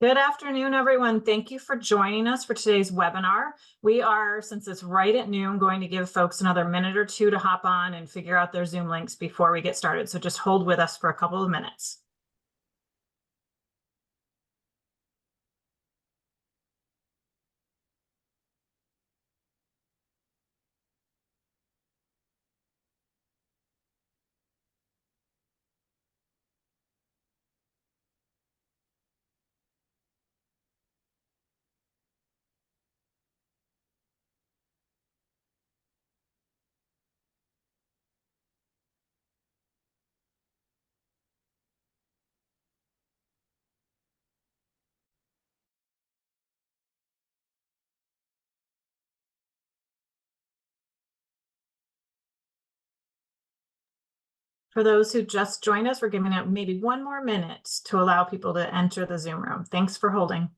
Good afternoon, everyone. Thank you for joining us for today's webinar. We are, since it's right at noon, going to give folks another minute or two to hop on and figure out their Zoom links before we get started. So just hold with us for a couple of minutes. For those who just joined us, we're giving it maybe one more minute to allow people to enter the Zoom room. Thanks for holding.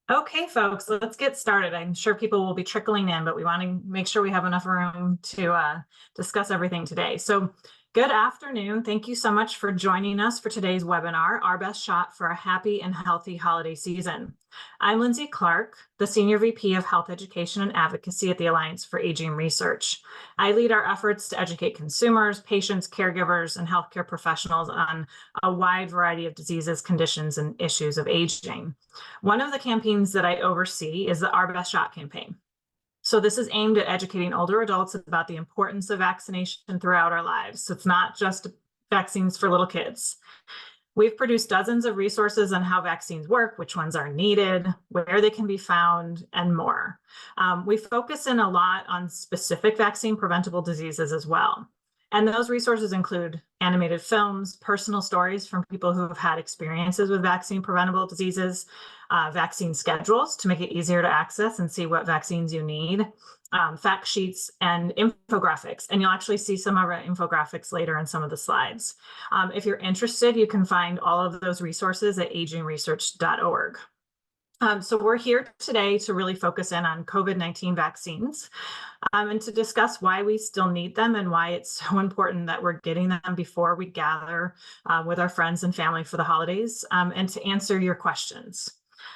Okay, folks, let's get started. I'm sure people will be trickling in, but we want to make sure we have enough room to discuss everything today. So good afternoon. Thank you so much for joining us for today's webinar, Our Best Shot for a Happy and Healthy Holiday Season. I'm Lindsay Clarke, the Senior VP of Health Education and Advocacy at the Alliance for Aging Research. I lead our efforts to educate consumers, patients, caregivers, and healthcare professionals on a wide variety of diseases, conditions, and issues of aging. One of the campaigns that I oversee is the Our Best Shot campaign. So this is aimed at educating older adults about the importance of vaccination throughout our lives. So it's not just vaccines for little kids. We've produced dozens of resources on how vaccines work, which ones are needed, where they can be found, and more. We focus in a lot on specific vaccine preventable diseases as well. And those resources include animated films, personal stories from people who have had experiences with vaccine preventable diseases, vaccine schedules to make it easier to access and see what vaccines you need, fact sheets, and infographics. And you'll actually see some of our infographics later in some of the slides. If you're interested, you can find all of those resources at agingresearch.org. So we're here today to really focus in on COVID-19 vaccines and to discuss why we still need them and why it's so important that we're getting them before we gather with our friends and family for the holidays, and to answer your questions.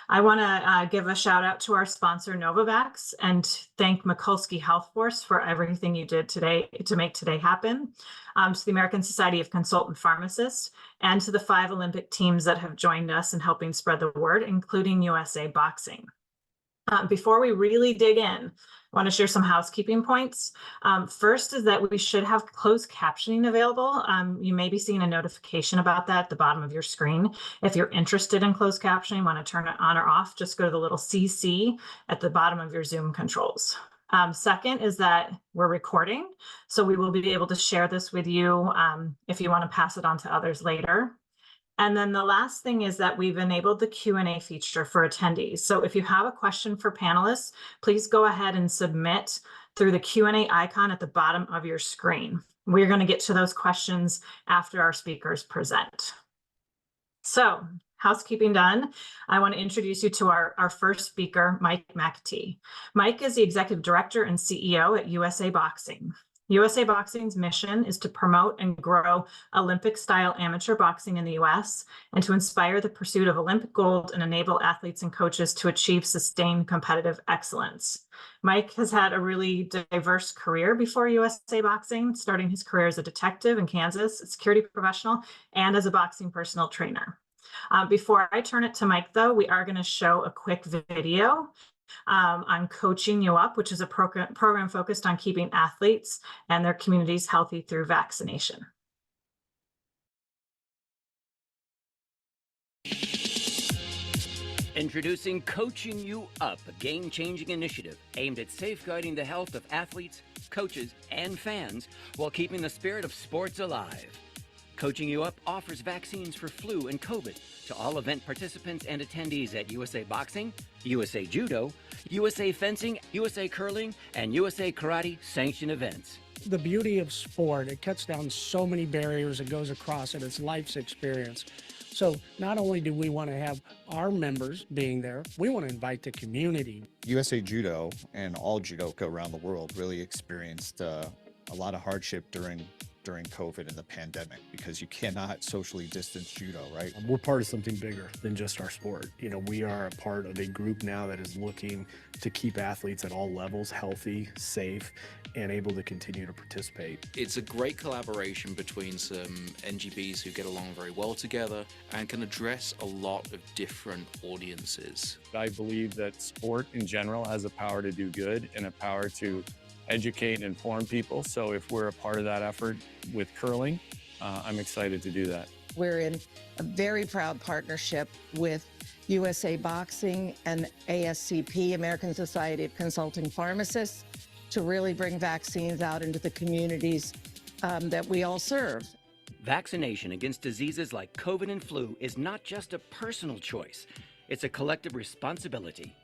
I want to give a shout out to our sponsor, Novavax, and thank Mikulski Health Force for everything you did today to make today happen, to the American Society of Consultant Pharmacists, and to the 5 Olympic teams that have joined us in helping spread the word, including USA Boxing. Before we really dig in, I want to share some housekeeping points. First is that we should have closed captioning available. You may be seeing a notification about that at the bottom of your screen. If you're interested in closed captioning, want to turn it on or off, just go to the little CC at the bottom of your Zoom controls. Second is that we're recording, so we will be able to share this with you if you want to pass it on to others later. And then the last thing is that we've enabled the Q&A feature for attendees. So if you have a question for panelists, please go ahead and submit through the Q&A icon at the bottom of your screen. We're going to get to those questions after our speakers present. So housekeeping done, I want to introduce you to our first speaker, Mike McAtee. Mike is the Executive Director and CEO at USA Boxing. USA Boxing's mission is to promote and grow Olympic-style amateur boxing in the U.S. and to inspire the pursuit of Olympic gold and enable athletes and coaches to achieve sustained competitive excellence. Mike has had a really diverse career before USA Boxing, starting his career as a detective in Kansas, a security professional, and as a boxing personal trainer. Before I turn it to Mike, though, we are going to show a quick video on Coaching You Up, which is a program focused on keeping athletes and their communities healthy through vaccination. Introducing Coaching You Up, a game-changing initiative aimed at safeguarding the health of athletes, coaches, and fans while keeping the spirit of sports alive. Coaching You Up offers vaccines for flu and COVID to all event participants and attendees at USA Boxing, USA Judo, USA Fencing, USA Curling, and USA Karate sanctioned events. The beauty of sport, it cuts down so many barriers, it goes across it, it's life's experience. So not only do we want to have our members being there, we want to invite the community. USA Judo and all judoka around the world really experienced a lot of hardship during COVID and the pandemic, because you cannot socially distance judo, right? We're part of something bigger than just our sport. You know, we are a part of a group now that is looking to keep athletes at all levels healthy, safe, and able to continue to participate. It's a great collaboration between some NGBs who get along very well together and can address a lot of different audiences. I believe that sport in general has a power to do good and a power to educate and inform people. So if we're a part of that effort with curling, I'm excited to do that. We're in a very proud partnership with USA Boxing and ASCP, American Society of Consultant Pharmacists, to really bring vaccines out into the communities that we all serve. Vaccination against diseases like COVID and flu is not just a personal choice, it's a collective responsibility.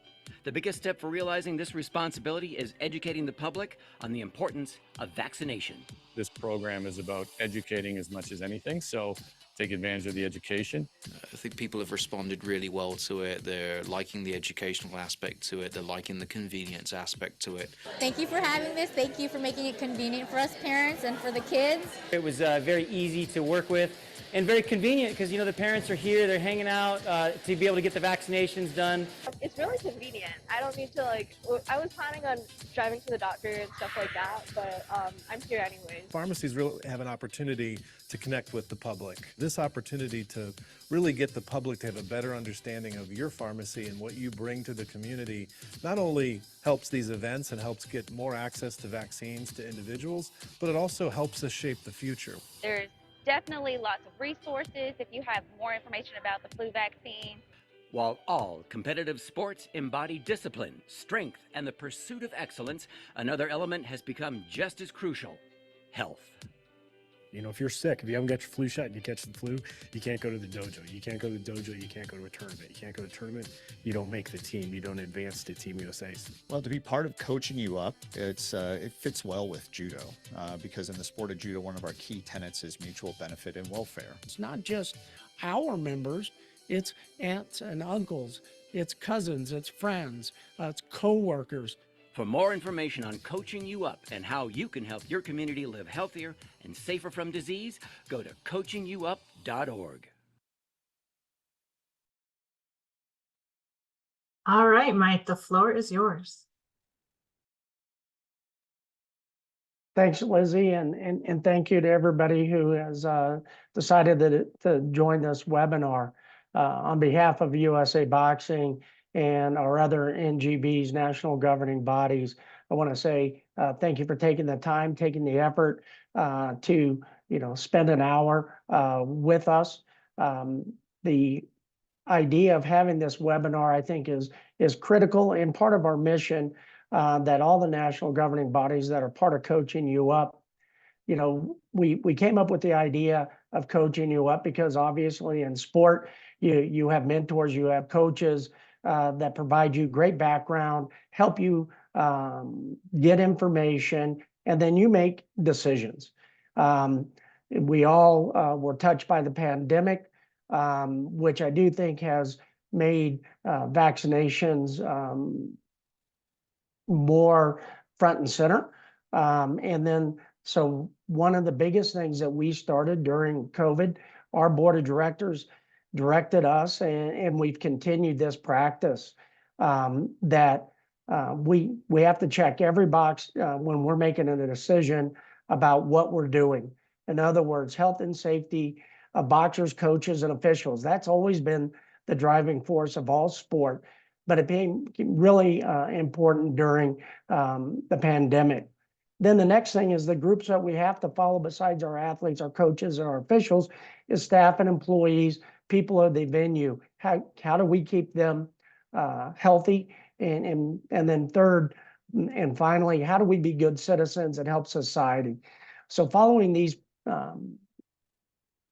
The biggest step for realizing this responsibility is educating the public on the importance of vaccination. This program is about educating as much as anything, so take advantage of the education. I think people have responded really well to it. They're liking the educational aspect to it. They're liking the convenience aspect to it. Thank you for having this. Thank you for making it convenient for us parents and for the kids. It was very easy to work with and very convenient because, you know, the parents are here, they're hanging out to be able to get the vaccinations done. It's really convenient. I don't need to, I was planning on driving to the doctor and stuff like that, but I'm here anyways. Pharmacies really have an opportunity to connect with the public. This opportunity to really get the public to have a better understanding of your pharmacy and what you bring to the community not only helps these events and helps get more access to vaccines to individuals, but it also helps us shape the future. There's definitely lots of resources if you have more information about the flu vaccine. While all competitive sports embody discipline, strength, and the pursuit of excellence, another element has become just as crucial: health. You know, if you're sick, if you haven't got your flu shot and you catch the flu, you can't go to the dojo. You can't go to the dojo, you can't go to a tournament. You can't go to a tournament, you don't make the team. You don't advance to Team USA. Well, to be part of Coaching You Up, it fits well with judo, because in the sport of judo, one of our key tenets is mutual benefit and welfare. It's not just our members, it's aunts and uncles, it's cousins, it's friends, it's co-workers. For more information on Coaching You Up and how you can help your community live healthier and safer from disease, go to coachingyouup.org. All right, Mike, the floor is yours. Thanks, Lizzie, and thank you to everybody who has decided to join this webinar. On behalf of USA Boxing and our other NGBs, national governing bodies, I want to say thank you for taking the time, taking the effort to spend an hour with us. The idea of having this webinar, I think, is critical and part of our mission that all the national governing bodies that are part of Coaching You Up, we came up with the idea of Coaching You Up because obviously in sport, you have mentors, you have coaches that provide you great background, help you get information, and then you make decisions. We all were touched by the pandemic, which I do think has made vaccinations more front and center. So one of the biggest things that we started during COVID, our board of directors directed us, and we've continued this practice, that we have to check every box when we're making a decision about what we're doing. In other words, health and safety of boxers, coaches, and officials. That's always been the driving force of all sport, but it became really important during the pandemic. Then the next thing is the groups that we have to follow besides our athletes, our coaches, and our officials is staff and employees, people of the venue. How do we keep them healthy? And then third, And finally, how do we be good citizens and help society? So following these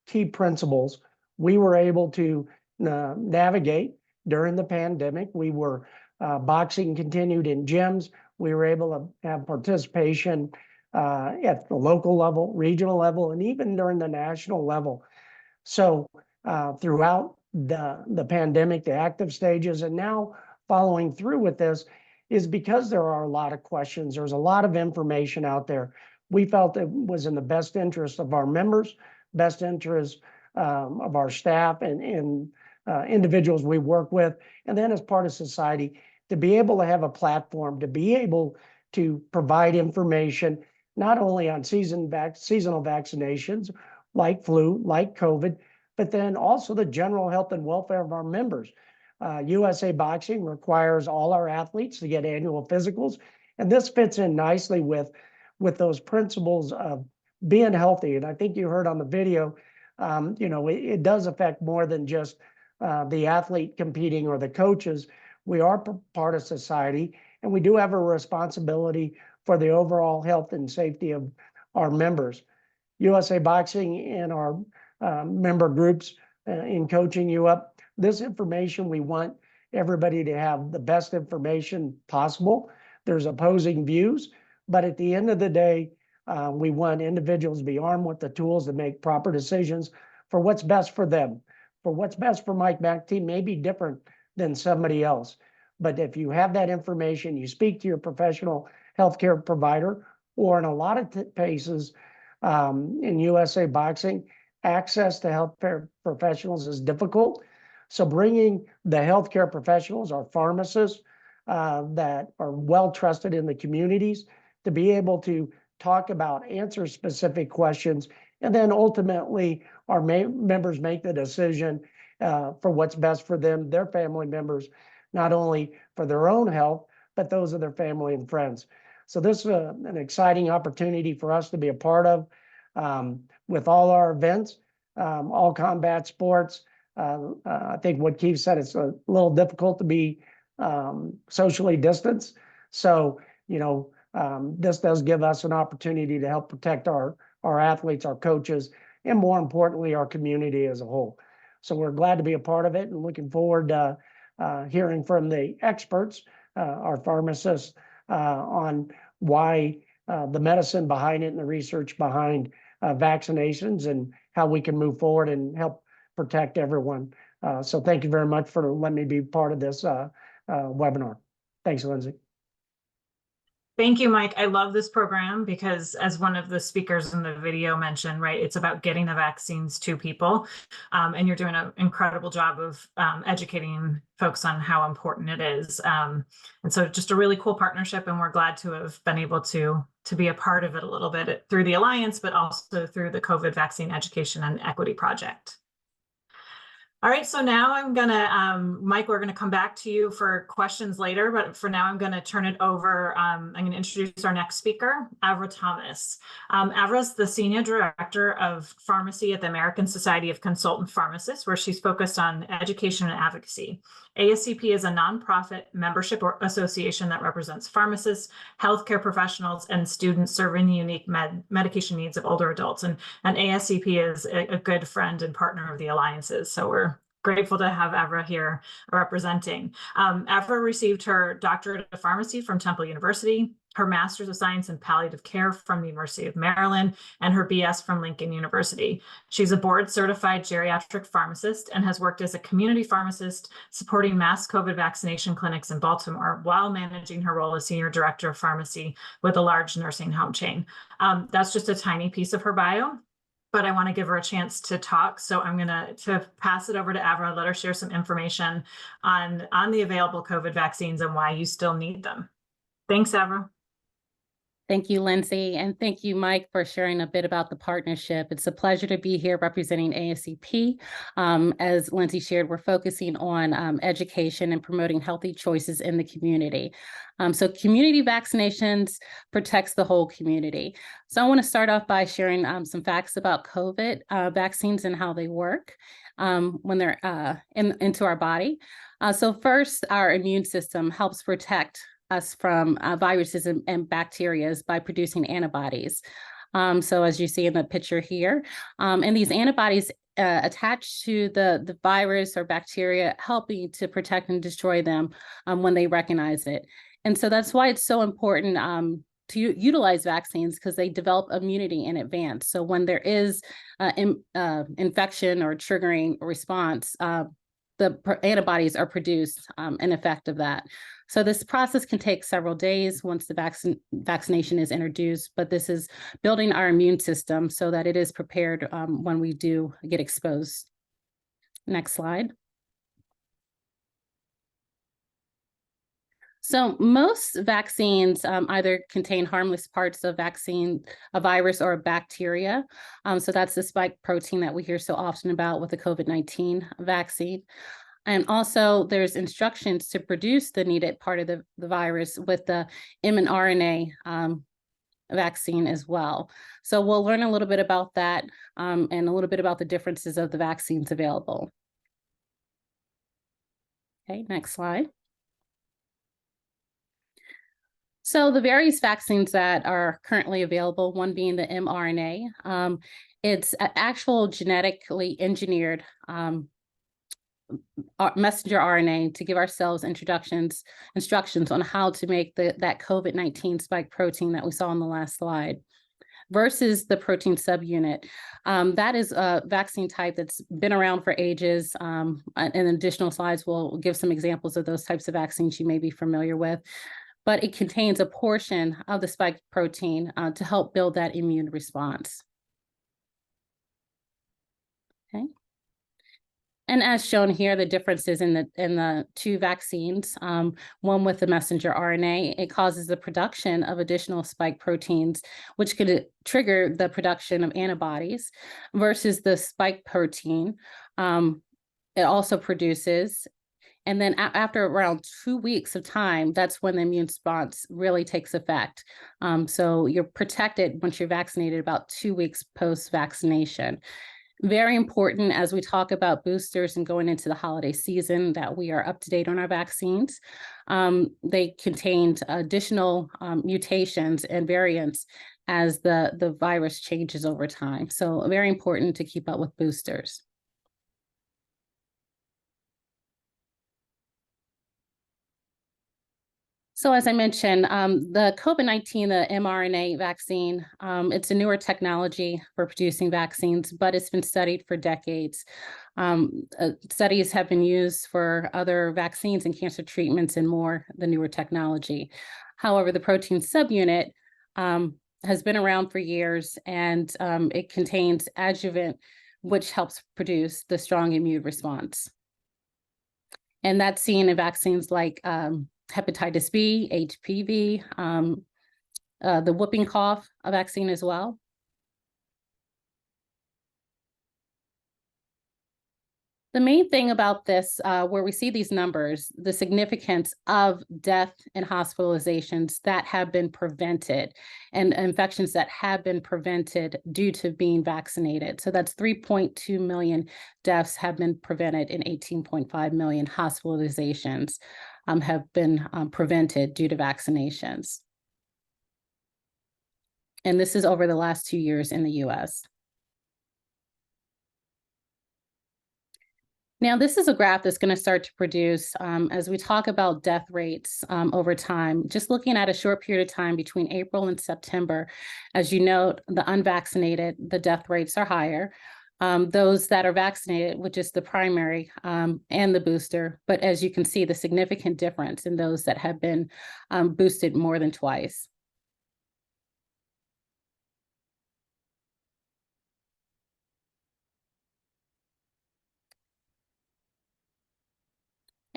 key principles, we were able to navigate during the pandemic. We were boxing continued in gyms. We were able to have participation at the local level, regional level, and even during the national level. So throughout the pandemic, the active stages, and now following through with this is because there are a lot of questions. There's a lot of information out there. We felt it was in the best interest of our members, best interest of our staff and individuals we work with, and then as part of society, to be able to have a platform, to be able to provide information, not only on seasonal vaccinations like flu, like COVID, but then also the general health and welfare of our members. USA Boxing requires all our athletes to get annual physicals, and this fits in nicely with those principles of being healthy. And I think you heard on the video, it does affect more than just the athlete competing or the coaches. We are part of society, and we do have a responsibility for the overall health and safety of our members. USA Boxing and our member groups in coaching you up, this information, we want everybody to have the best information possible. There's opposing views, but at the end of the day, we want individuals to be armed with the tools to make proper decisions for what's best for them. For what's best for Mike McAtee may be different than somebody else. But if you have that information, you speak to your professional healthcare provider, or in a lot of cases in USA Boxing, access to healthcare professionals is difficult. So bringing the healthcare professionals, our pharmacists that are well trusted in the communities, to be able to talk about, answer specific questions, and then ultimately our members make the decision for what's best for them, their family members, not only for their own health, but those of their family and friends. So this is an exciting opportunity for us to be a part of with all our events, all combat sports. I think what Keith said, it's a little difficult to be socially distanced. So, this does give us an opportunity to help protect our athletes, our coaches, and more importantly, our community as a whole. So we're glad to be a part of it and looking forward to hearing from the experts, our pharmacists, on why the medicine behind it and the research behind vaccinations and how we can move forward and help protect everyone. So thank you very much for letting me be part of this webinar. Thanks, Lindsay. Thank you, Mike. I love this program because, as one of the speakers in the video mentioned, right, it's about getting the vaccines to people. And you're doing an incredible job of educating folks on how important it is. And so just a really cool partnership, and we're glad to have been able to be a part of it a little bit through the Alliance, but also through the COVID Vaccine Education and Equity Project. All right, so now I'm gonna, Mike, we're gonna come back to you for questions later, but for now I'm gonna turn it over. I'm gonna introduce our next speaker, Avra Thomas. Avra is the Senior Director of Pharmacy at the American Society of Consultant Pharmacists, where she's focused on education and advocacy. ASCP is a nonprofit membership or association that represents pharmacists, healthcare professionals, and students serving the unique medication needs of older adults. And ASCP is a good friend and partner of the alliances. So we're grateful to have Avra here representing. Avra received her doctorate of pharmacy from Temple University, her master's of science in palliative care from the University of Maryland, and her BS from Lincoln University. She's a board certified geriatric pharmacist and has worked as a community pharmacist supporting mass COVID vaccination clinics in Baltimore while managing her role as senior director of pharmacy with a large nursing home chain. That's just a tiny piece of her bio, but I want to give her a chance to talk. So I'm going to pass it over to Avra, let her share some information on the available COVID vaccines and why you still need them. Thanks, Avra. Thank you, Lindsay, and thank you, Mike, for sharing a bit about the partnership. It's a pleasure to be here representing ASCP. As Lindsay shared, we're focusing on education and promoting healthy choices in the community. So community vaccinations protects the whole community. So I want to start off by sharing some facts about COVID vaccines and how they work when they're into our body. So first, our immune system helps protect us from viruses and bacteria by producing antibodies. So as you see in the picture here, and these antibodies attach to the virus or bacteria, helping to protect and destroy them when they recognize it. And so that's why it's so important to utilize vaccines, because they develop immunity in advance. So when there is infection or triggering response, the antibodies are produced in effect of that. So this process can take several days once the vaccination is introduced, but this is building our immune system so that it is prepared when we do get exposed. Next slide. So most vaccines either contain harmless parts of a virus or a bacteria. So that's the spike protein that we hear so often about with the COVID-19 vaccine. And also there's instructions to produce the needed part of the virus with the mRNA vaccine as well. So we'll learn a little bit about that and a little bit about the differences of the vaccines available. Okay, next slide. So the various vaccines that are currently available, one being the mRNA, it's an actual genetically engineered messenger RNA to give our cells instructions on how to make that COVID-19 spike protein that we saw on the last slide, versus the protein subunit. That is a vaccine type that's been around for ages. And additional slides will give some examples of those types of vaccines you may be familiar with. But it contains a portion of the spike protein to help build that immune response. Okay. And as shown here, the differences in the two vaccines, one with the messenger RNA, it causes the production of additional spike proteins, which could trigger the production of antibodies, versus the spike protein. It also produces. And then after around 2 weeks of time, that's when the immune response really takes effect. So you're protected once you're vaccinated about 2 weeks post-vaccination. Very important as we talk about boosters and going into the holiday season that we are up to date on our vaccines. They contained additional mutations and variants as the virus changes over time. So very important to keep up with boosters. So as I mentioned, the COVID-19, the mRNA vaccine, it's a newer technology for producing vaccines, but it's been studied for decades. Studies have been used for other vaccines and cancer treatments and more, the newer technology. However, the protein subunit has been around for years, and it contains adjuvant, which helps produce the strong immune response. And that's seen in vaccines like hepatitis B, HPV, the whooping cough vaccine as well. The main thing about this, where we see these numbers, the significance of death and hospitalizations that have been prevented and infections that have been prevented due to being vaccinated. So that's 3.2 million deaths have been prevented and 18.5 million hospitalizations have been prevented due to vaccinations. And this is over the last 2 years in the US. Now, this is a graph that's going to start to produce as we talk about death rates over time, just looking at a short period of time between April and September. As you note, the unvaccinated, the death rates are higher. Those that are vaccinated, which is the primary and the booster, but as you can see, the significant difference in those that have been boosted more than twice.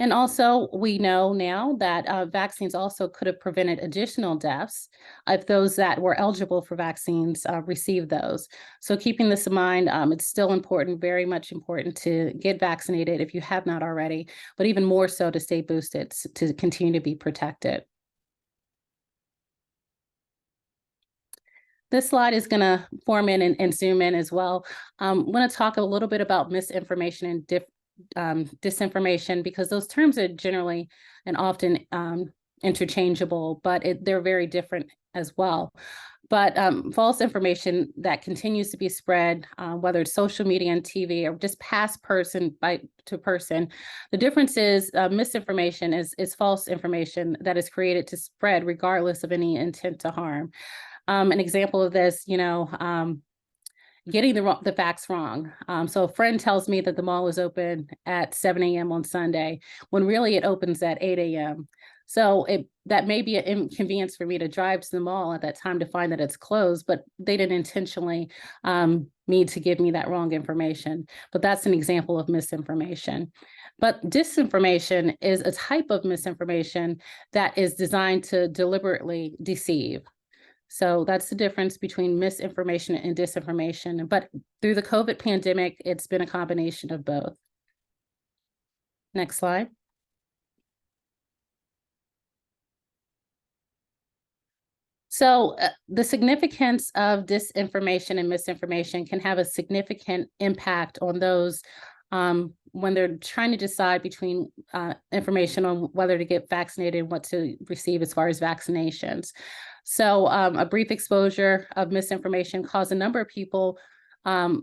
And also, we know now that vaccines also could have prevented additional deaths if those that were eligible for vaccines received those. So keeping this in mind, it's still important, very much important to get vaccinated if you have not already, but even more so to stay boosted to continue to be protected. This slide is going to form in and zoom in as well. I'm going to talk a little bit about misinformation and disinformation, because those terms are generally and often interchangeable, but they're very different as well. But false information that continues to be spread, whether it's social media and TV or just passed person to person, the difference is misinformation is false information that is created to spread regardless of any intent to harm. An example of this, getting the facts wrong. So a friend tells me that the mall is open at 7 a.m. on Sunday, when really it opens at 8 a.m. So that may be an inconvenience for me to drive to the mall at that time to find that it's closed, but they didn't intentionally mean to give me that wrong information. But that's an example of misinformation. But disinformation is a type of misinformation that is designed to deliberately deceive. So that's the difference between misinformation and disinformation. But through the COVID pandemic, it's been a combination of both. Next slide. So the significance of disinformation and misinformation can have a significant impact on those when they're trying to decide between information on whether to get vaccinated and what to receive as far as vaccinations. So a brief exposure of misinformation caused a number of people to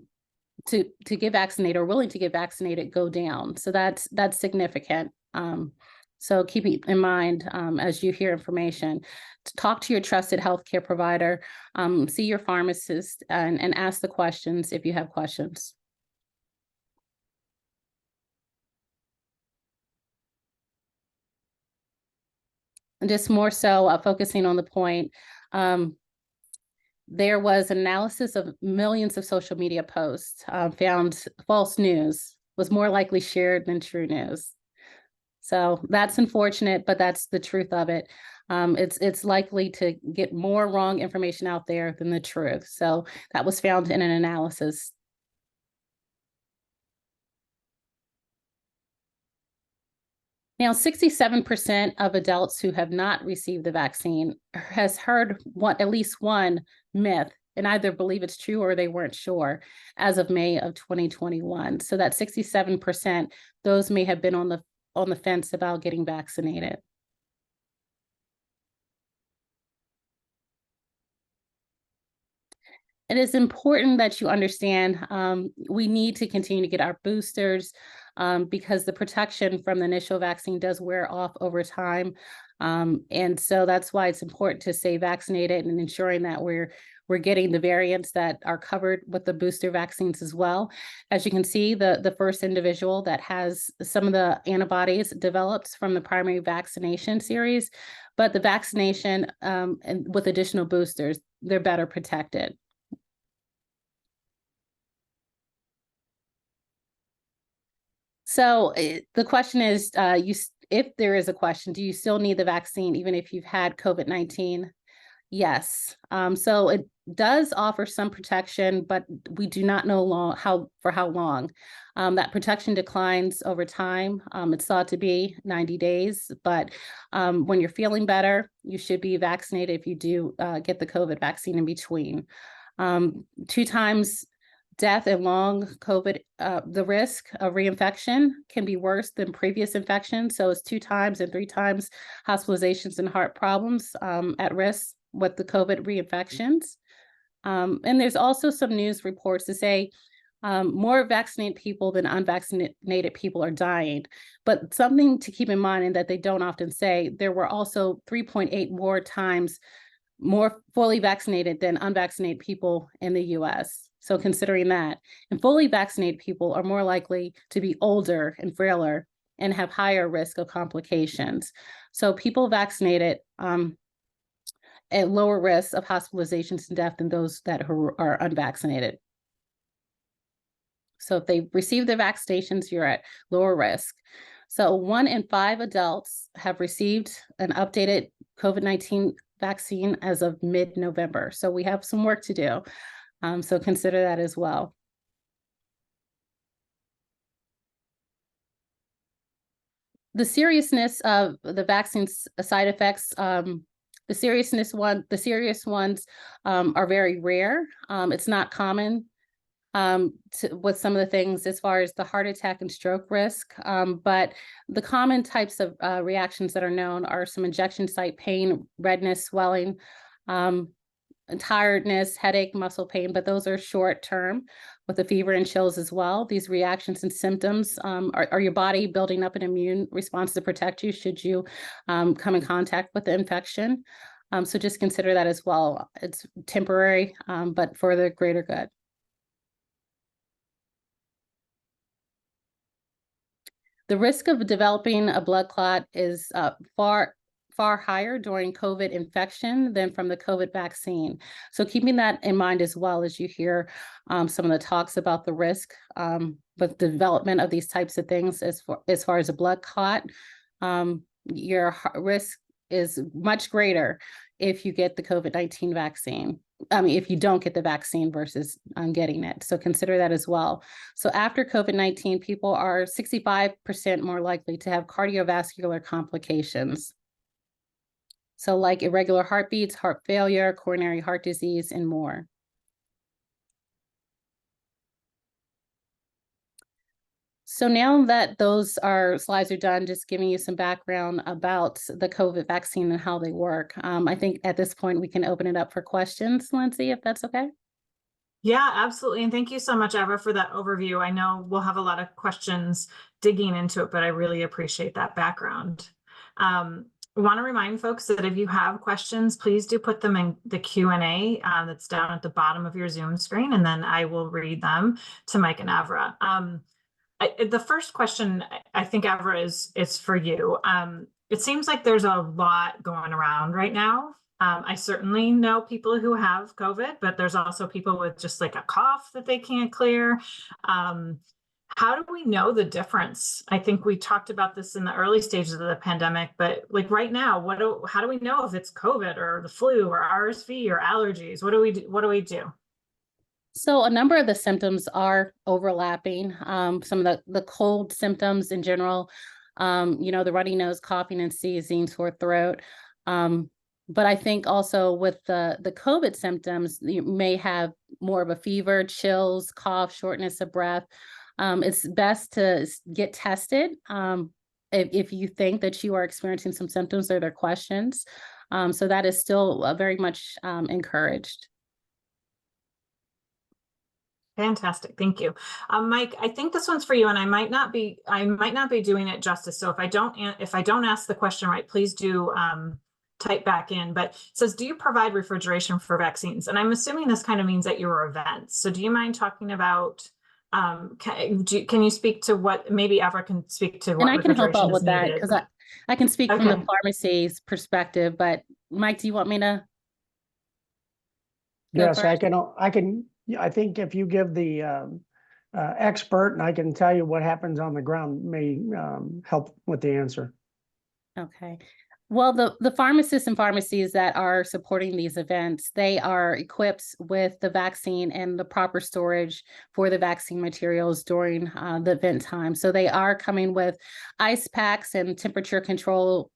get vaccinated or willing to get vaccinated go down. So that's significant. So keep it in mind as you hear information. Talk to your trusted healthcare provider, see your pharmacist, and ask the questions if you have questions. And just more so focusing on the point, there was an analysis of millions of social media posts found false news was more likely shared than true news. So that's unfortunate, but that's the truth of it. It's likely to get more wrong information out there than the truth. So that was found in an analysis. Now, 67% of adults who have not received the vaccine has heard at least one myth and either believe it's true or they weren't sure as of May of 2021. So that 67%, those may have been on the fence about getting vaccinated. It is important that you understand we need to continue to get our boosters because the protection from the initial vaccine does wear off over time. And so that's why it's important to stay vaccinated and ensuring that we're getting the variants that are covered with the booster vaccines as well. As you can see, the first individual that has some of the antibodies developed from the primary vaccination series, but the vaccination and with additional boosters, they're better protected. So the question is, if there is a question, do you still need the vaccine even if you've had COVID-19? Yes. So it does offer some protection, but we do not know for how long. That protection declines over time. It's thought to be 90 days, but when you're feeling better, you should be vaccinated if you do get the COVID vaccine in between. 2 times death and long COVID, the risk of reinfection can be worse than previous infections. So it's 2 times and 3 times hospitalizations and heart problems at risk with the COVID reinfections. And there's also some news reports to say more vaccinated people than unvaccinated people are dying. But something to keep in mind and that they don't often say, there were also 3.8 more times more fully vaccinated than unvaccinated people in the US. So considering that, and fully vaccinated people are more likely to be older and frailer and have higher risk of complications. So people vaccinated at lower risk of hospitalizations and death than those that are unvaccinated. So if they receive their vaccinations, you're at lower risk. So 1 in 5 adults have received an updated COVID-19 vaccine as of mid-November. So we have some work to do. So consider that as well. The seriousness of the vaccine's side effects, the serious ones are very rare. It's not common with some of the things as far as the heart attack and stroke risk. But the common types of reactions that are known are some injection site pain, redness, swelling, tiredness, headache, muscle pain, but those are short term with the fever and chills as well. These reactions and symptoms are your body building up an immune response to protect you should you come in contact with the infection. So just consider that as well. It's temporary, but for the greater good. The risk of developing a blood clot is far higher during COVID infection than from the COVID vaccine. So keeping that in mind as well as you hear some of the talks about the risk with development of these types of things as far as a blood clot, your risk is much greater if you get the COVID-19 vaccine. I mean, if you don't get the vaccine versus getting it. So consider that as well. So after COVID-19, people are 65% more likely to have cardiovascular complications. So like irregular heartbeats, heart failure, coronary heart disease, and more. So now that those slides are done, just giving you some background about the COVID vaccine and how they work. I think at this point we can open it up for questions, Lindsay, if that's okay. Yeah, absolutely. And thank you so much, Avra, for that overview. I know we'll have a lot of questions digging into it, but I really appreciate that background. I want to remind folks that if you have questions, please do put them in the Q&A that's down at the bottom of your Zoom screen, and then I will read them to Mike and Avra. The first question, I think, Avra, is for you. It seems like there's a lot going around right now. I certainly know people who have COVID, but there's also people with just like a cough that they can't clear. How do we know the difference? I think we talked about this in the early stages of the pandemic, but like right now, how do we know if it's COVID or the flu or RSV or allergies? What do we do? So a number of the symptoms are overlapping. Some of the cold symptoms in general, the runny nose, coughing and sneezing, sore throat. But I think also with the COVID symptoms, you may have more of a fever, chills, cough, shortness of breath. It's best to get tested if you think that you are experiencing some symptoms or there are questions. So that is still very much encouraged. Fantastic, thank you, Mike. I think this one's for you, and I might not be doing it justice. So if I don't ask the question right, please do type back in. But it says, do you provide refrigeration for vaccines? And I'm assuming this kind of means at your events. So do you mind talking about? Can you speak to what, maybe Avra can speak to what? And I can help out with that because I can speak from the pharmacy's perspective. But Mike, do you want me to? Yes, I can. I think if you give the expert, and I can tell you what happens on the ground, may help with the answer. Okay. Well, the pharmacists and pharmacies that are supporting these events, they are equipped with the vaccine and the proper storage for the vaccine materials during the event time. So they are coming with ice packs and temperature control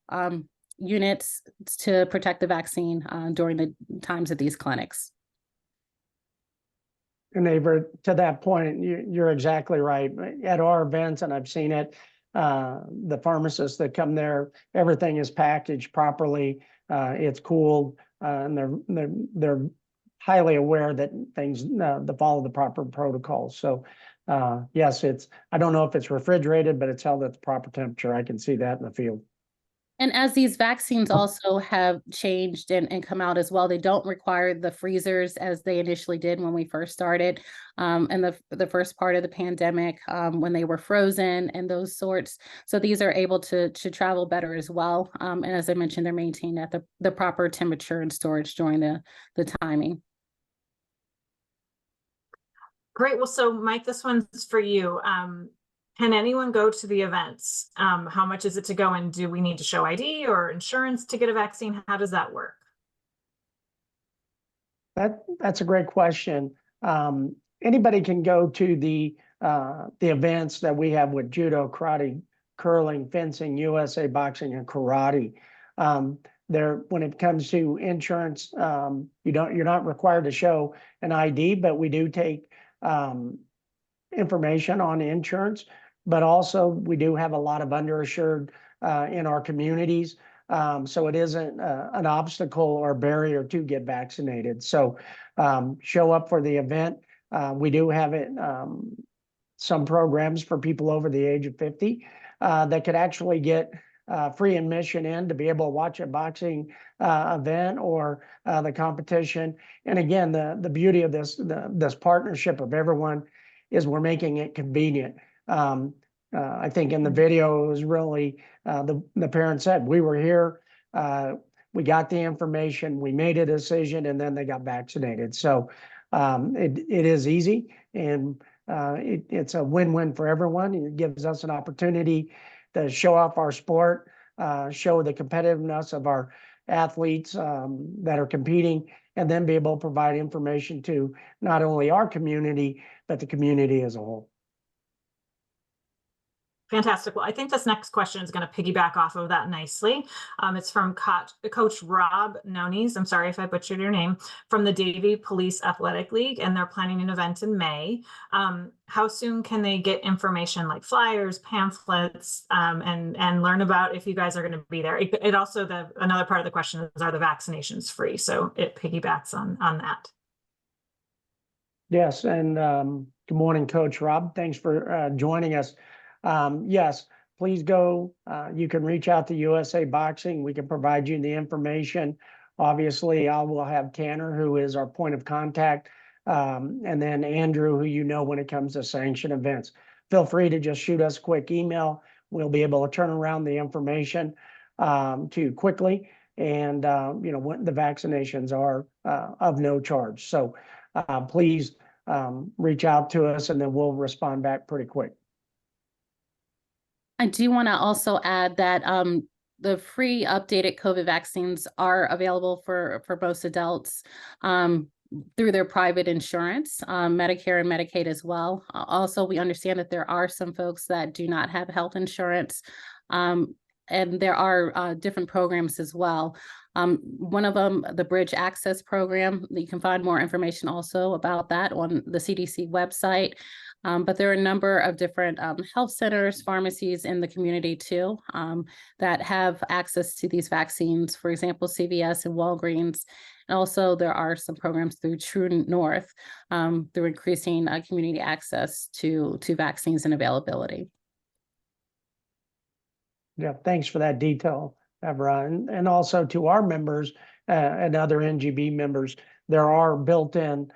units to protect the vaccine during the times of these clinics. And Avra, to that point, you're exactly right. At our events, and I've seen it, the pharmacists that come there, everything is packaged properly. It's cooled, and they're highly aware that things follow the proper protocols. So yes, I don't know if it's refrigerated, but it's held at the proper temperature. I can see that in the field. And as these vaccines also have changed and come out as well, they don't require the freezers as they initially did when we first started, and the first part of the pandemic when they were frozen and those sorts. So these are able to travel better as well. And as I mentioned, they're maintained at the proper temperature and storage during the timing. Great. Well, so Mike, this one's for you. Can anyone go to the events? How much is it to go, and do we need to show ID or insurance to get a vaccine? How does that work? That's a great question. Anybody can go to the events that we have with judo, karate, curling, fencing, USA boxing, and karate. When it comes to insurance, you're not required to show an ID, but we do take information on insurance, but also we do have a lot of underinsured in our communities. So it isn't an obstacle or barrier to get vaccinated. So show up for the event. We do have it, some programs for people over the age of 50 that could actually get free admission in to be able to watch a boxing event or the competition. And again, the beauty of this partnership of everyone is we're making it convenient. I think in the video, it was really, the parent said, we were here, we got the information, we made a decision, and then they got vaccinated. So it is easy, and it's a win-win for everyone. It gives us an opportunity to show off our sport, show the competitiveness of our athletes that are competing, and then be able to provide information to not only our community, but the community as a whole. Fantastic. Well, I think this next question is going to piggyback off of that nicely. It's from Coach Rob Nones. I'm sorry if I butchered your name, from the Davie Police Athletic League, and they're planning an event in May. How soon can they get information like flyers, pamphlets, and learn about if you guys are going to be there? It also, another part of the question is, are the vaccinations free? So it piggybacks on that. Yes, and good morning, Coach Rob. Thanks for joining us. Yes, please go. You can reach out to USA Boxing. We can provide you the information. Obviously, I will have Tanner, who is our point of contact, and then Andrew, who you know when it comes to sanctioned events. Feel free to just shoot us a quick email. We'll be able to turn around the information to you quickly. And, you know, when the vaccinations are of no charge. So please reach out to us, and then we'll respond back pretty quick. I do want to also add that the free updated COVID vaccines are available for most adults through their private insurance, Medicare and Medicaid as well. Also, we understand that there are some folks that do not have health insurance, and there are different programs as well. One of them, the Bridge Access Program, you can find more information also about that on the CDC website. But there are a number of different health centers, pharmacies in the community too, that have access to these vaccines, for example, CVS and Walgreens. And also there are some programs through True North through increasing community access to vaccines and availability. Yeah, thanks for that detail, Avra. And also to our members and other NGB members, there are built-in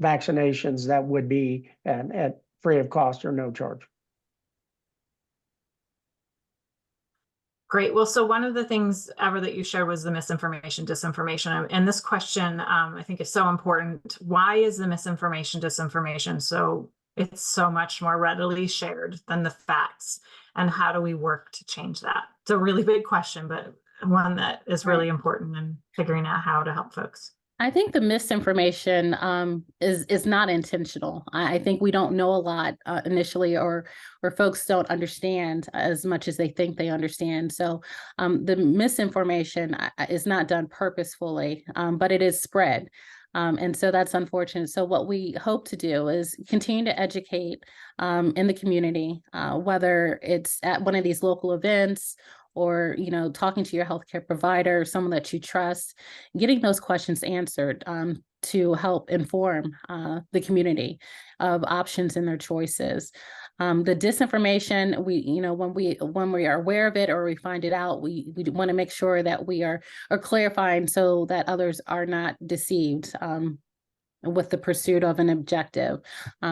vaccinations that would be at free of cost or no charge. Great. Well, so one of the things, Avra, that you shared was the misinformation, disinformation. And this question, I think, is so important. Why is the misinformation, disinformation it's so much more readily shared than the facts? And how do we work to change that? It's a really big question, but one that is really important in figuring out how to help folks. I think the misinformation is not intentional. I think we don't know a lot initially, or folks don't understand as much as they think they understand. So the misinformation is not done purposefully, but it is spread. And so that's unfortunate. So what we hope to do is continue to educate in the community, whether it's at one of these local events, or, you know, talking to your healthcare provider, someone that you trust, getting those questions answered to help inform the community of options and their choices. The disinformation, when we are aware of it or we find it out, we want to make sure that we are clarifying so that others are not deceived with the pursuit of an objective.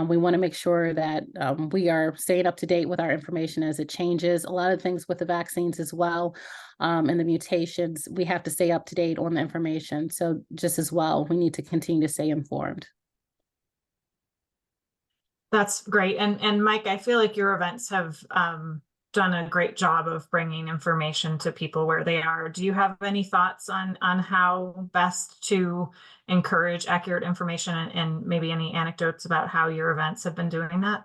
We want to make sure that we are staying up to date with our information as it changes. A lot of things with the vaccines as well, and the mutations, we have to stay up to date on the information. So just as well, we need to continue to stay informed. That's great. And Mike, I feel like your events have done a great job of bringing information to people where they are. Do you have any thoughts on how best to encourage accurate information, and maybe any anecdotes about how your events have been doing that?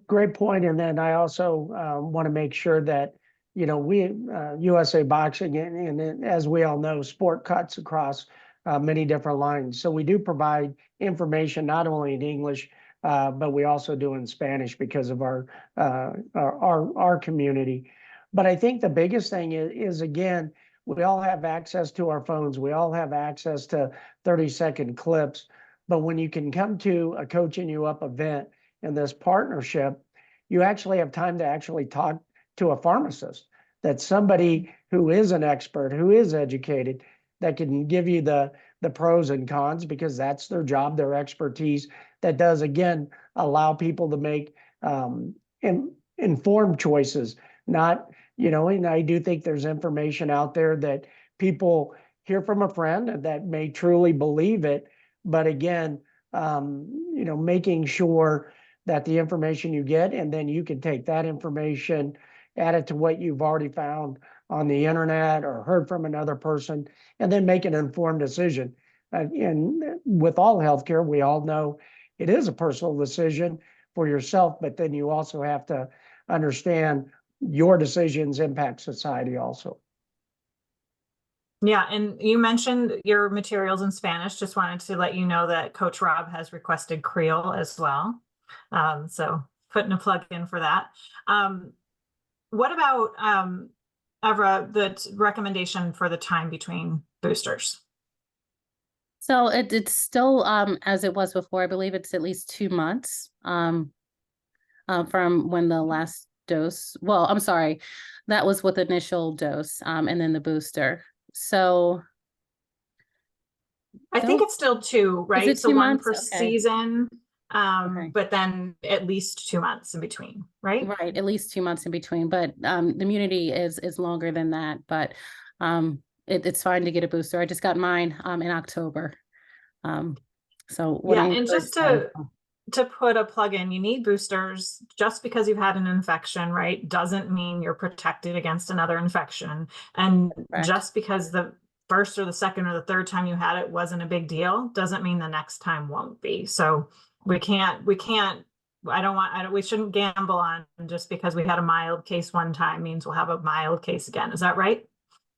Great point. And then I also want to make sure that, you know, we USA Boxing, and as we all know, sport cuts across many different lines. So we do provide information not only in English, but we also do in Spanish because of our community. But I think the biggest thing is again, we all have access to our phones. We all have access to 30-second clips. But when you can come to a Coaching You Up event in this partnership, you actually have time to actually talk to a pharmacist. That's somebody who is an expert, who is educated, that can give you the pros and cons, because that's their job, their expertise. That does, again, allow people to make informed choices. Not, and I do think there's information out there that people hear from a friend that may truly believe it. But again, making sure that the information you get, and then you can take that information, add it to what you've already found on the internet or heard from another person, and then make an informed decision. And with all healthcare, we all know it is a personal decision for yourself, but then you also have to understand your decisions impact society also. Yeah, and you mentioned your materials in Spanish. Just wanted to let you know that Coach Rob has requested Creole as well. So putting a plug in for that. What about, Avra, the recommendation for the time between boosters? So it's still as it was before. I believe it's at least 2 months from when the last dose. Well, I'm sorry, that was with initial dose and then the booster. So I think it's still 2, right? Is it So 2 one months? per Okay. season, Okay. but then at least 2 months in between, right? Right, at least 2 months in between, but the immunity is longer than that. But it's fine to get a booster. I just got mine in October. So what Yeah, and just to put a plug in, you need boosters. Just because you've had an infection, right, doesn't mean you're protected against another infection. And Correct. just because the first or the second or the third time you had it wasn't a big deal, doesn't mean the next time won't be. So we shouldn't gamble on just because we had a mild case one time means we'll have a mild case again. Is that right?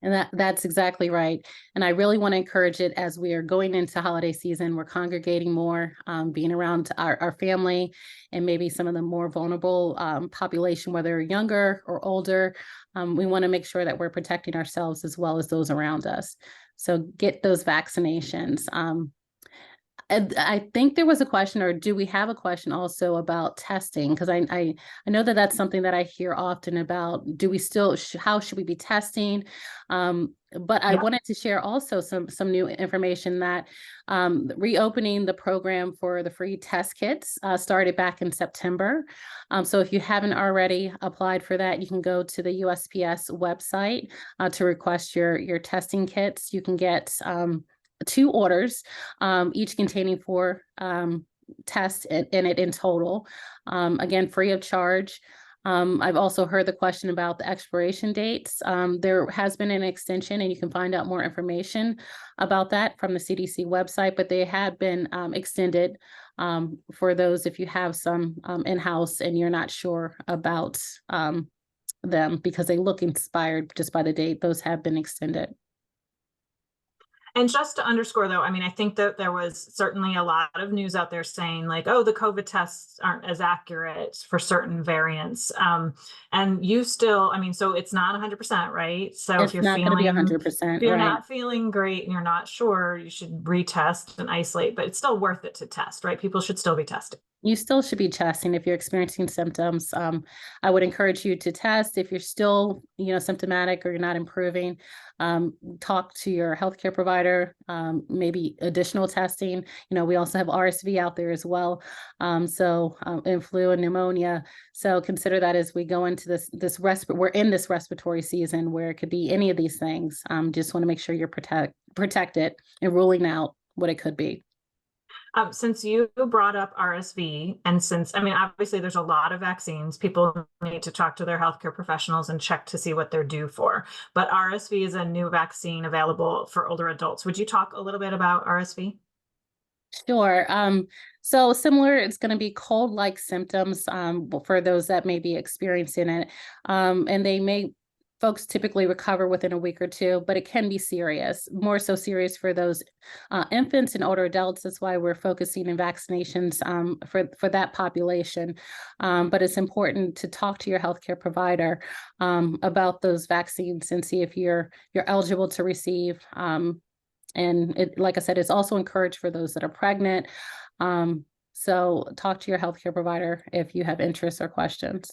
And that's exactly right. And I really want to encourage it as we are going into holiday season. We're congregating more, being around our family and maybe some of the more vulnerable population, whether younger or older. We want to make sure that we're protecting ourselves as well as those around us. So get those vaccinations. And I think there was a question, or do we have a question also about testing? Because I know that that's something that I hear often about. Do we still, how should we be testing? But I wanted to share also some new information that reopening the program for the free test kits started back in September. So if you haven't already applied for that, you can go to the USPS website to request your testing kits. You can get 2 orders, each containing 4 tests in it in total, again, free of charge. I've also heard the question about the expiration dates. There has been an extension, and you can find out more information about that from the CDC website, but they have been extended for those if you have some in-house and you're not sure about them because they look inspired just by the date. Those have been extended. And just to underscore, though, I mean, I think that there was certainly a lot of news out there saying like, oh, the COVID tests aren't as accurate for certain variants. And you still, I mean, so it's not 100%, right? So It's if you're not going to be feeling, 100%, if you're right? not feeling great and you're not sure, you should retest and isolate, but it's still worth it to test, right? People should still be testing. You still should be testing if you're experiencing symptoms. I would encourage you to test if you're still, symptomatic or you're not improving. Talk to your healthcare provider, maybe additional testing. We also have RSV out there as well. And flu and pneumonia. So consider that as we go into we're in this respiratory season where it could be any of these things. Just want to make sure you're protected and ruling out what it could be. Since you brought up RSV, and obviously there's a lot of vaccines, people need to talk to their healthcare professionals and check to see what they're due for. But RSV is a new vaccine available for older adults. Would you talk a little bit about RSV? Sure. So similar, it's going to be cold-like symptoms for those that may be experiencing it. And they may folks typically recover within a week or two, but it can be serious, more so serious for those infants and older adults. That's why we're focusing in vaccinations for that population. But it's important to talk to your healthcare provider about those vaccines and see if you're eligible to receive. And like I said, it's also encouraged for those that are pregnant. So talk to your healthcare provider if you have interests or questions.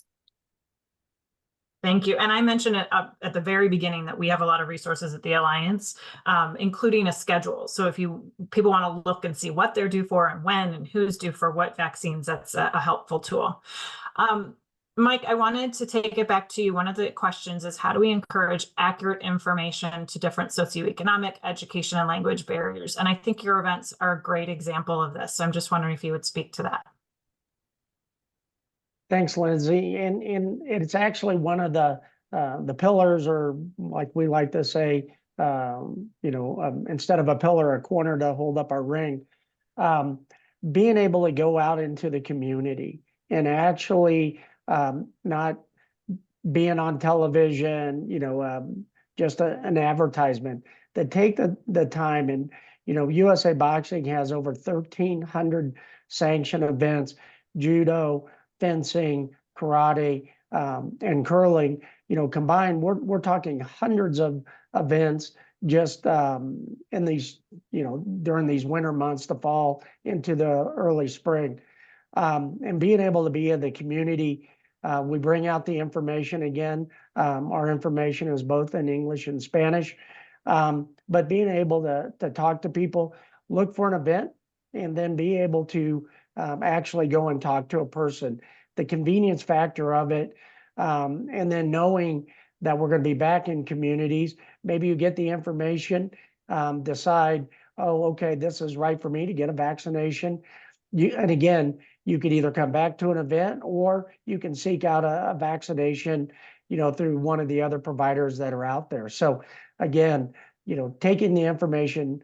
Thank you. And I mentioned it at the very beginning that we have a lot of resources at the Alliance, including a schedule. So if people want to look and see what they're due for and when and who's due for what vaccines, that's a helpful tool. Mike, I wanted to take it back to you. One of the questions is, how do we encourage accurate information to different socioeconomic, education, and language barriers? And I think your events are a great example of this. So I'm just wondering if you would speak to that. Thanks, Lindsay. And it's actually one of the pillars, or like we like to say, instead of a pillar, a corner to hold up our ring. Being able to go out into the community and actually not being on television, just an advertisement, that take the time. And, USA Boxing has over 1,300 sanctioned events, judo, fencing, karate, and curling, combined, we're talking hundreds of events just in these, during these winter months, the fall into the early spring. And being able to be in the community, we bring out the information again. Our information is both in English and Spanish, but being able to talk to people, look for an event, and then be able to actually go and talk to a person. The convenience factor of it, and then knowing that we're going to be back in communities. Maybe you get the information, decide, oh, okay, this is right for me to get a vaccination. And again, you could either come back to an event, or you can seek out a vaccination, through one of the other providers that are out there. So again, taking the information,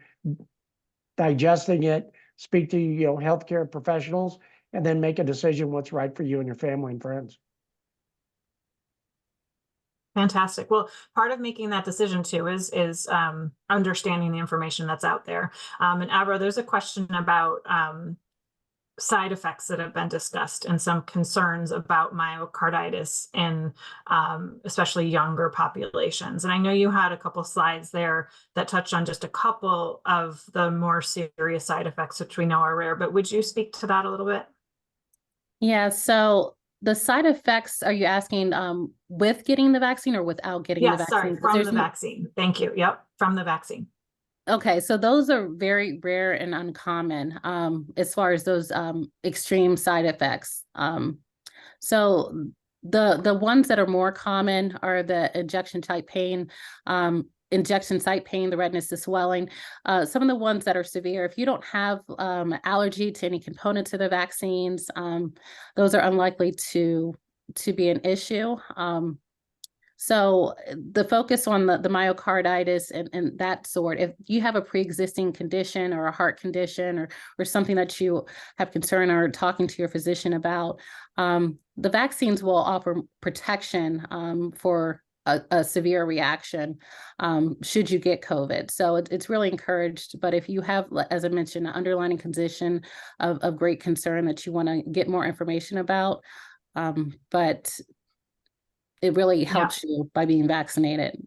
digesting it, speak to healthcare professionals, and then make a decision what's right for you and your family and friends. Fantastic. Well, part of making that decision too is understanding the information that's out there. And Avra, there's a question about side effects that have been discussed and some concerns about myocarditis in especially younger populations. And I know you had a couple slides there that touched on just a couple of the more serious side effects, which we know are rare, but would you speak to that a little bit? Yeah, so the side effects, are you asking with getting the vaccine or without getting the vaccine? Sorry, from the vaccine. Thank you. Yep, from the vaccine. Okay, so those are very rare and uncommon as far as those extreme side effects. So the ones that are more common are the injection site pain, the redness, the swelling. Some of the ones that are severe, if you don't have allergy to any components of the vaccines, those are unlikely to be an issue. So the focus on the myocarditis and that sort, if you have a pre-existing condition or a heart condition or something that you have concern or talking to your physician about, the vaccines will offer protection for a severe reaction should you get COVID. So it's really encouraged. But if you have, as I mentioned, an underlying condition of great concern that you want to get more information about, but it really helps you by being vaccinated.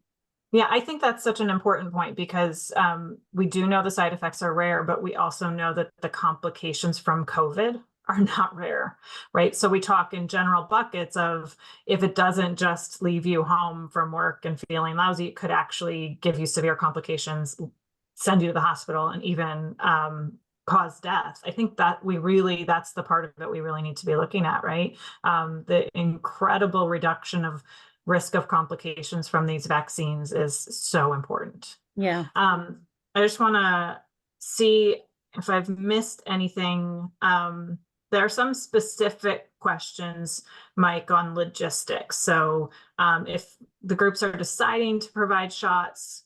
Yeah, I think that's such an important point because we do know the side effects are rare, but we also know that the complications from COVID are not rare, right? So we talk in general buckets of if it doesn't just leave you home from work and feeling lousy, it could actually give you severe complications, send you to the hospital, and even cause death. I think that that's the part of it we really need to be looking at, right? The incredible reduction of risk of complications from these vaccines is so important. Yeah. I just want to see if I've missed anything. There are some specific questions, Mike, on logistics. So if the groups are deciding to provide shots,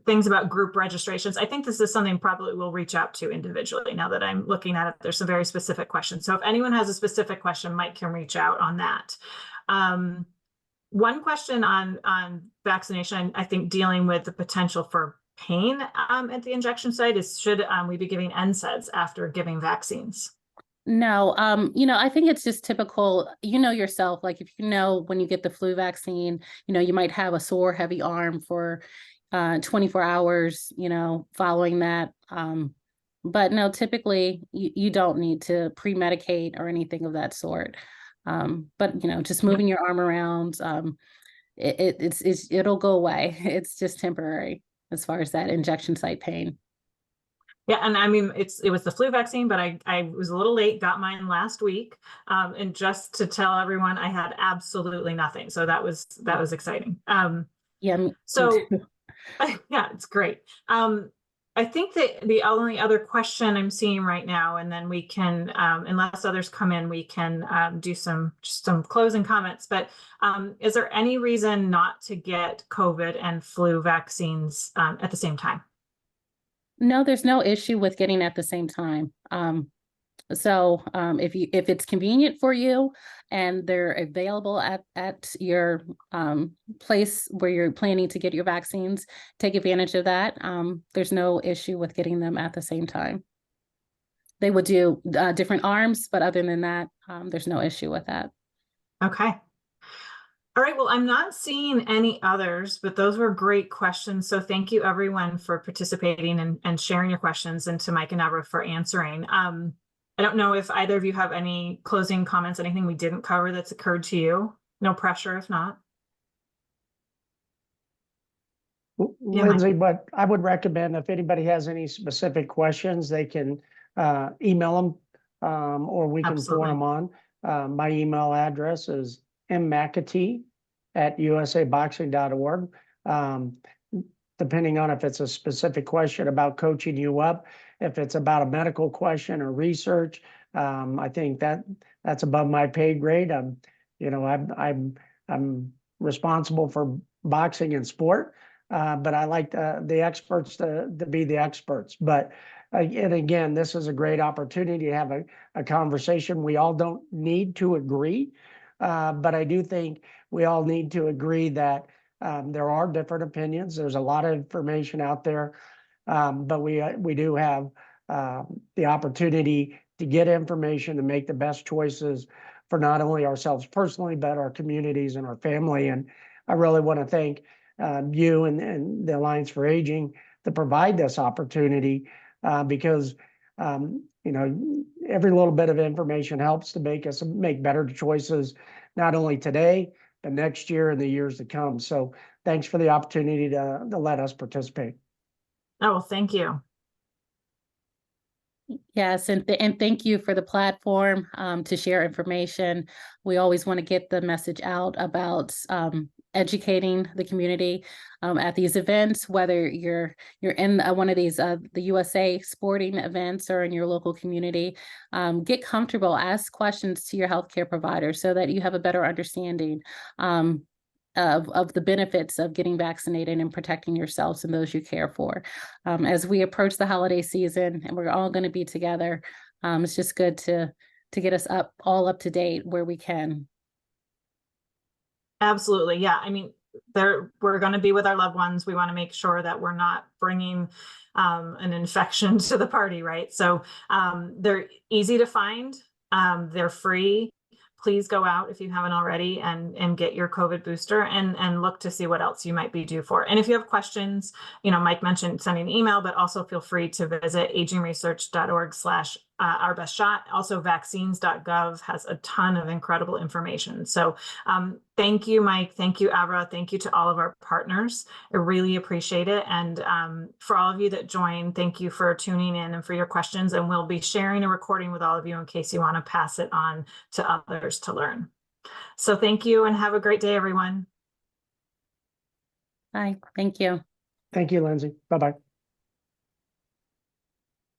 things about group registrations. I think this is something probably we'll reach out to individually. Now that I'm looking at it, there's some very specific questions. So if anyone has a specific question, Mike can reach out on that. one question on vaccination, I think dealing with the potential for pain at the injection site is, should we be giving NSAIDs after giving vaccines? No, I think it's just typical, yourself, like if when you get the flu vaccine, you might have a sore, heavy arm for 24 hours, following that. But no, typically you don't need to pre-medicate or anything of that sort. But just moving your arm around, it'll go away. It's just temporary as far as that injection site pain. Yeah, and I mean, it was the flu vaccine, but I was a little late, got mine last week. And just to tell everyone, I had absolutely nothing. So that was exciting. Yeah. So yeah, it's great. I think that the only other question I'm seeing right now, and then we can, unless others come in, we can do some closing comments. But is there any reason not to get COVID and flu vaccines at the same time? No, there's no issue with getting at the same time. So if it's convenient for you and they're available at your place where you're planning to get your vaccines, take advantage of that. There's no issue with getting them at the same time. They would do different arms, but other than that, there's no issue with that. Okay. All right, well, I'm not seeing any others, but those were great questions. So thank you everyone for participating and sharing your questions, and to Mike and Avra for answering. I don't know if either of you have any closing comments, anything we didn't cover that's occurred to you. No pressure if not. Lindsay, but I would recommend if anybody has any specific questions, they can email them or we can forward them on. My email address is mmcatee@usaboxing.org. Depending on if it's a specific question about coaching you up, if it's about a medical question or research, I think that's above my pay grade. I'm responsible for boxing and sport, but I like the experts to be the experts. But and again, this is a great opportunity to have a conversation. We all don't need to agree, but I do think we all need to agree that there are different opinions. There's a lot of information out there, but we do have the opportunity to get information and make the best choices for not only ourselves personally, but our communities and our family. And I really want to thank you and the Alliance for Aging to provide this opportunity because every little bit of information helps to make us make better choices, not only today, but next year and the years to come. So thanks for the opportunity to let us participate. Oh, well, thank you. Yes, and thank you for the platform to share information. We always want to get the message out about educating the community at these events, whether you're in one of these the USA sporting events or in your local community. Get comfortable, ask questions to your healthcare provider so that you have a better understanding of the benefits of getting vaccinated and protecting yourselves and those you care for. As we approach the holiday season and we're all going to be together, it's just good to get us all up to date where we can. Absolutely. Yeah. I mean, we're going to be with our loved ones. We want to make sure that we're not bringing an infection to the party, right? So they're easy to find. They're free. Please go out if you haven't already and get your COVID booster and look to see what else you might be due for. And if you have questions, Mike mentioned sending an email, but also feel free to visit agingresearch.org/ourbestshot. Also, vaccines.gov has a ton of incredible information. So thank you, Mike. Thank you, Avra. Thank you to all of our partners. I really appreciate it. And for all of you that joined, thank you for tuning in and for your questions. And we'll be sharing a recording with all of you in case you want to pass it on to others to learn. So thank you and have a great day, everyone. Bye. Thank you. Thank you, Lindsay. Bye-bye.